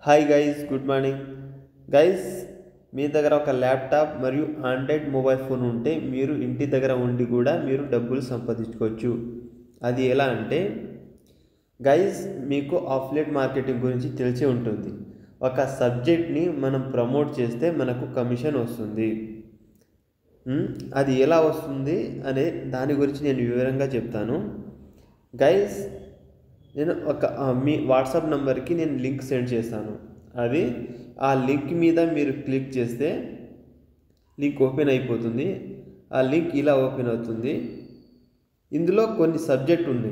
Hi guys, good morning guys. మీ దగ్గర ఒక ల్యాప్టాప్ మరియు ఆండ్రాయిడ్ మొబైల్ ఫోన్ ఉంటే మీరు ఇంటి దగ్గర ఉండి కూడా మీరు డబ్బులు సంపాదించుకోవచ్చు. అది ఎలా అంటే గైస్, మీకు అఫిలియేట్ మార్కెటింగ్ గురించి తెలిసి ఉంటుంది. ఒక సబ్జెక్ట్ని మనం ప్రమోట్ చేస్తే మనకు కమిషన్ వస్తుంది. అది ఎలా వస్తుంది అనే దాని గురించి నేను వివరంగా చెప్తాను గైస్. నేను మీ వాట్సాప్ నెంబర్కి నేను లింక్ సెండ్ చేస్తాను. అది ఆ లింక్ మీద మీరు క్లిక్ చేస్తే లింక్ ఓపెన్ అయిపోతుంది. ఆ లింక్ ఇలా ఓపెన్ అవుతుంది. ఇందులో కొన్ని సబ్జెక్ట్ ఉంది: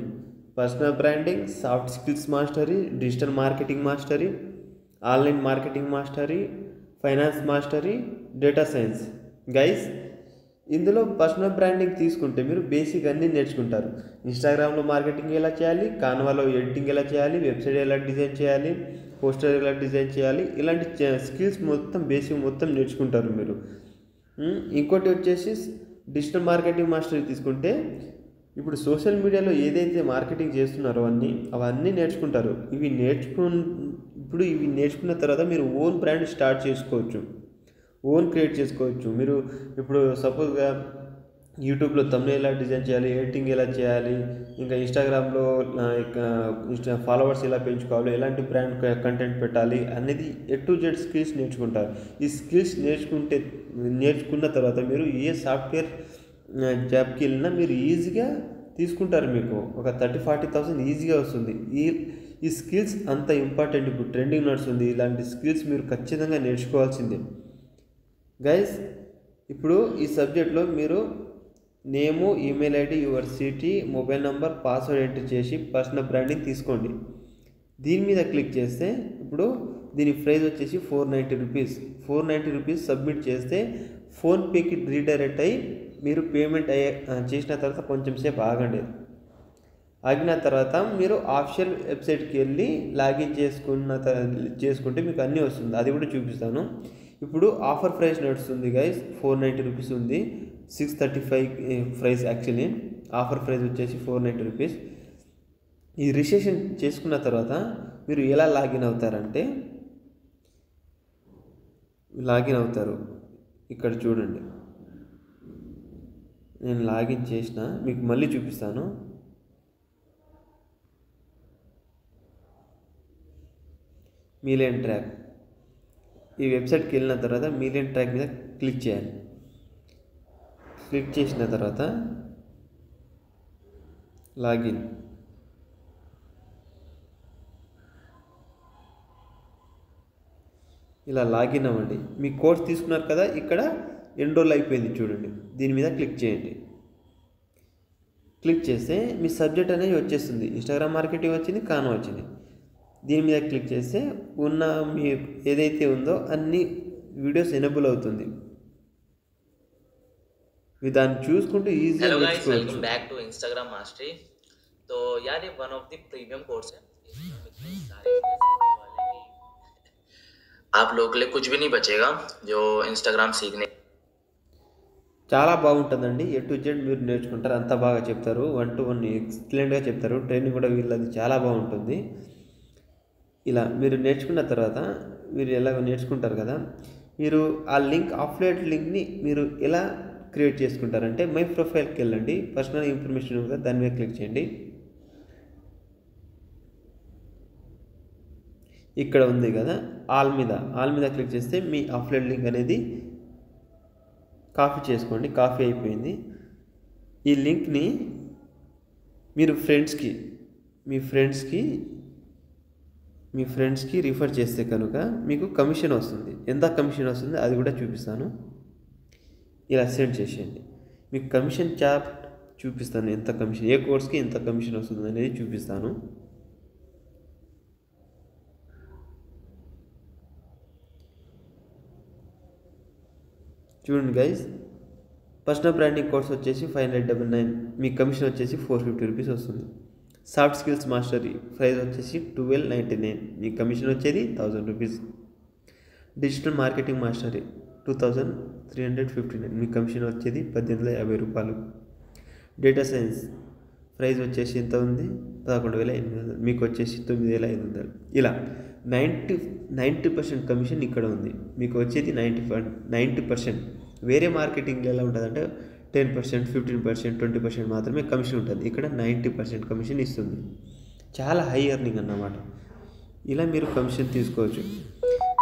personal branding, soft skills mastery, digital marketing mastery, online marketing mastery, finance mastery, data science. Guys, ఇందులో పర్సనల్ బ్రాండింగ్ తీసుకుంటే మీరు బేసిక్ అన్నీ నేర్చుకుంటారు. ఇన్స్టాగ్రామ్లో మార్కెటింగ్ ఎలా చేయాలి, కాన్వాలో ఎడిటింగ్ ఎలా చేయాలి, వెబ్సైట్ ఎలా డిజైన్ చేయాలి, పోస్టర్ ఎలా డిజైన్ చేయాలి, ఇలాంటి స్కిల్స్ మొత్తం బేసిక్ మొత్తం నేర్చుకుంటారు మీరు. ఇంకోటి వచ్చేసి డిజిటల్ మార్కెటింగ్ మాస్టరీ తీసుకుంటే ఇప్పుడు సోషల్ మీడియాలో ఏదైతే మార్కెటింగ్ చేస్తున్నారో అవన్నీ నేర్చుకుంటారు. ఇవి నేర్చుకున్న తర్వాత మీరు ఓన్ బ్రాండ్ స్టార్ట్ చేసుకోవచ్చు, ఓన్ క్రియేట్ చేసుకోవచ్చు. మీరు ఇప్పుడు సపోజ్గా యూట్యూబ్లో థంబ్నెయిల్ ఎలా డిజైన్ చేయాలి, ఎడిటింగ్ ఎలా చేయాలి, ఇంకా ఇన్స్టాగ్రామ్లో ఫాలోవర్స్ ఎలా పెంచుకోవాలి, ఎలాంటి బ్రాండ్ కంటెంట్ పెట్టాలి అనేది A to Z స్కిల్స్ నేర్చుకుంటారు. ఈ స్కిల్స్ నేర్చుకున్న తర్వాత మీరు ఏ సాఫ్ట్వేర్ జాబ్కి వెళ్ళినా మీరు ఈజీగా తీసుకుంటారు. మీకు ఒక 30,000-40,000 ఈజీగా వస్తుంది. ఈ స్కిల్స్ అంత ఇంపార్టెంట్. ఇప్పుడు ట్రెండింగ్ నడుస్తుంది. ఇలాంటి స్కిల్స్ మీరు ఖచ్చితంగా నేర్చుకోవాల్సిందే గైస్. ఇప్పుడు ఈ సబ్జెక్ట్లో మీరు name, email ID, your city, mobile number, password enter చేసి పర్సనల్ బ్రాండింగ్ తీసుకోండి. దీని మీద క్లిక్ చేస్తే ఇప్పుడు దీని ప్రైస్ వచ్చేసి 490 రూపీస్. 490 రూపీస్ సబ్మిట్ చేస్తే ఫోన్పేకి రీడైరెక్ట్ అయ్యి మీరు పేమెంట్ చేసిన తర్వాత కొంచెం సేపు ఆగిన తర్వాత మీరు ఆఫిషియల్ వెబ్సైట్కి వెళ్ళి లాగిన్ చేసుకుంటే మీకు అన్నీ వస్తుంది. అది కూడా చూపిస్తాను. ఇప్పుడు ఆఫర్ ప్రైస్ నడుస్తుంది గైస్. 490 రూపీస్ ఉంది. 635 ప్రైస్. యాక్చువల్లీ ఆఫర్ ప్రైస్ వచ్చేసి 490 రూపీస్. ఈ రిజిస్ట్రేషన్ చేసుకున్న తర్వాత మీరు ఎలా లాగిన్ అవుతారంటే ఇక్కడ చూడండి. నేను లాగిన్ చేసిన మీకు మళ్ళీ చూపిస్తాను. మిలియన్ ట్రాక్ ఈ వెబ్సైట్కి వెళ్ళిన తర్వాత మిలియన్ ట్రాక్ మీద క్లిక్ చేయాలి. క్లిక్ చేసిన తర్వాత లాగిన్. ఇలా లాగిన్ అవ్వండి. మీ కోర్స్ తీసుకున్నారు కదా, ఇక్కడ ఎన్రోల్ అయిపోయింది చూడండి. దీని మీద క్లిక్ చేయండి. క్లిక్ చేస్తే మీ సబ్జెక్ట్ అనేది వచ్చేస్తుంది. ఇన్స్టాగ్రామ్ మార్కెటింగ్ వచ్చింది, కాన్వా వచ్చింది. దీని మీద క్లిక్ చేస్తే మీ ఏదైతే ఉందో అన్ని వీడియోస్ ఎనేబుల్ అవుతుంది. దాన్ని చూసుకుంటూ ఈజీగా నేర్చుకోవచ్చు. Welcome back to Instagram mastery. तो यार ये one of the premium course है. आप लोगों के लिए कुछ भी नहीं बचेगा जो इंस्टाग्राम सीखने. చాలా బాగుంటుందండి. A to Z మీరు నేర్చుకుంటారు. అంత బాగా చెప్తారు. 1-to-1 ఎక్సలెంట్గా చెప్తారు. ట్రైనింగ్ కూడా వీళ్ళది చాలా బాగుంటుంది. ఇలా మీరు నేర్చుకున్న తర్వాత మీరు ఎలాగో నేర్చుకుంటారు కదా, మీరు ఆ లింక్ అఫిలియేట్ లింక్ని మీరు ఎలా క్రియేట్ చేసుకుంటారంటే మై ప్రొఫైల్కి వెళ్ళండి. పర్సనల్ ఇన్ఫర్మేషన్ ఉంది, దాని మీద క్లిక్ చేయండి. ఇక్కడ ఉంది కదా ఆల్ మీద క్లిక్ చేస్తే మీ అఫిలియేట్ లింక్ అనేది కాపీ చేసుకోండి. కాపీ అయిపోయింది. ఈ లింక్ని మీరు మీ ఫ్రెండ్స్కి రిఫర్ చేస్తే కనుక మీకు కమిషన్ వస్తుంది. ఎంత కమిషన్ వస్తుంది అది కూడా చూపిస్తాను. ఇలా సెండ్ చేసేయండి. మీకు కమిషన్ చార్ట్ చూపిస్తాను. ఎంత కమిషన్, ఏ కోర్స్కి ఎంత కమిషన్ వస్తుంది అనేది చూపిస్తాను. చూడండి గైస్, పర్సనల్ బ్రాండింగ్ కోర్స్ వచ్చేసి 599. మీ కమిషన్ వచ్చేసి 450 రూపీస్ వస్తుంది. సాఫ్ట్ స్కిల్స్ మాస్టరీ ప్రైస్ వచ్చేసి 1299. మీ కమిషన్ వచ్చేది 1000 రూపీస్. Digital marketing mastery 2359. మీ కమిషన్ వచ్చేది 1850 రూపాయలు. డేటా సైన్స్ ప్రైస్ వచ్చేసి ఎంత ఉంది, 11,800. మీకు వచ్చేసి 9,500. ఇలా 90% కమిషన్ ఇక్కడ ఉంది, మీకు వచ్చేది 90%. వేరే మార్కెటింగ్ ఎలా ఉంటుందంటే 10%, 15%, 20% మాత్రమే కమిషన్ ఉంటుంది. ఇక్కడ 90% కమిషన్ ఇస్తుంది. చాలా హై ఎర్నింగ్ అన్నమాట. ఇలా మీరు కమిషన్ తీసుకోవచ్చు.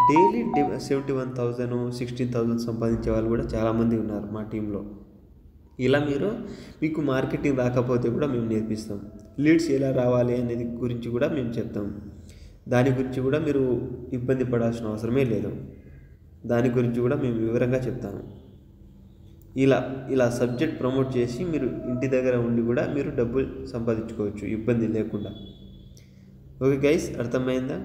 డైలీ 71,000, 16,000 సంపాదించే వాళ్ళు కూడా చాలామంది ఉన్నారు మా టీంలో. ఇలా మీకు మార్కెటింగ్ రాకపోతే కూడా మేము నేర్పిస్తాం. లీడ్స్ ఎలా రావాలి అనేది గురించి కూడా మేము చెప్తాం. దాని గురించి కూడా మీరు ఇబ్బంది పడాల్సిన అవసరమే లేదు. దాని గురించి కూడా మేము వివరంగా చెప్తాము. ఇలా సబ్జెక్ట్ ప్రమోట్ చేసి మీరు ఇంటి దగ్గర ఉండి కూడా మీరు డబ్బులు సంపాదించుకోవచ్చు ఇబ్బంది లేకుండా. ఓకే గైస్, అర్థమైందా?